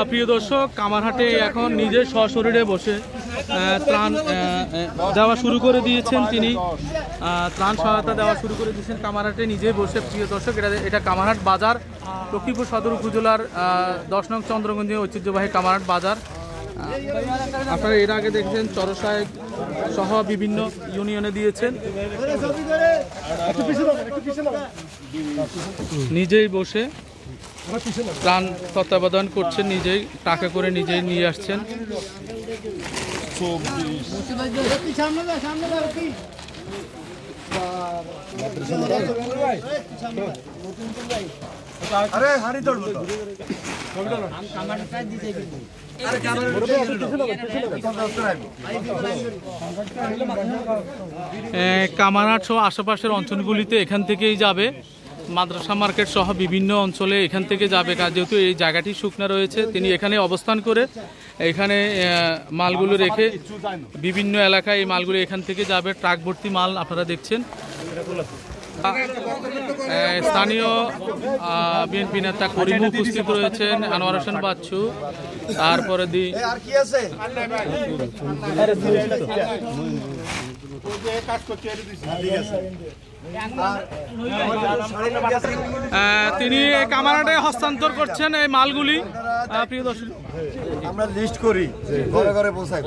প্রিয় দর্শক, কামারহাটে এখন নিজে সশরীরে বসে ত্রাণ দেওয়া শুরু করে দিয়েছেন। তিনি ত্রাণ সহায়তা দেওয়া শুরু করে দিয়েছেন কামারহাটে নিজে বসে। প্রিয় দর্শক, এটা কামারহাট বাজার, লক্ষ্মীপুর সদর উপজেলার 10 নং চন্দ্রগঞ্জের ঐতিহ্যবাহী কামারহাট বাজার। আপনারা এর আগে দেখেছেন চরসাহেব সহ বিভিন্ন ইউনিয়নে দিয়েছেন। নিজেই বসে ত্রাণ তত্ত্বাবধান করছেন, নিজেই টাকা করে নিজেই নিয়ে আসছেন। কামারহাট সহ আশেপাশের অঞ্চলগুলিতে এখান থেকেই যাবে, মাদ্রাসা মার্কেট সহ বিভিন্ন অঞ্চলে এখান থেকে যাবে। যেহেতু এই জায়গাটি শুকনা রয়েছে, তিনি এখানে অবস্থান করে এখানে মালগুলো রেখে বিভিন্ন এলাকায় এই মালগুলো এখান থেকে যাবে। ট্রাক ভর্তি মাল আপনারা দেখছেন। স্থানীয় বিএনপি নেতা করিম উপস্থিত রয়েছেন, আনোয়ার হোসেন বাচ্চু, তারপরে তিনি কামারহাটে হস্তান্তর করছেন এই মালগুলি। প্রিয় দর্শক, আমরা লিস্ট করি, ঘরে ঘরে পৌঁছাই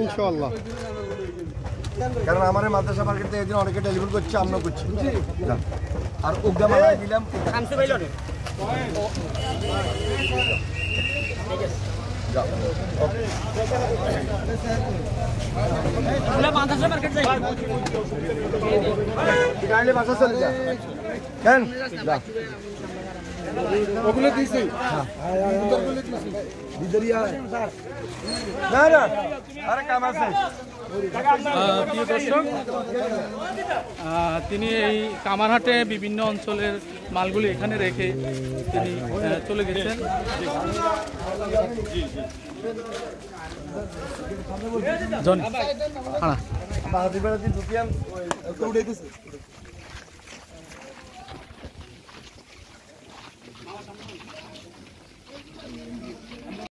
ইনশাআল্লাহ। কারণ আমার মাদ্রাসা মার্কেট থেকে একদিন অনেকে টেলিফোন করছে, আমরাও করছি। আর উগদা মালাই দিলাম। তিনি এই কামারহাটে বিভিন্ন অঞ্চলের মালগুলি এখানে রেখে তিনি চলে গেছেন।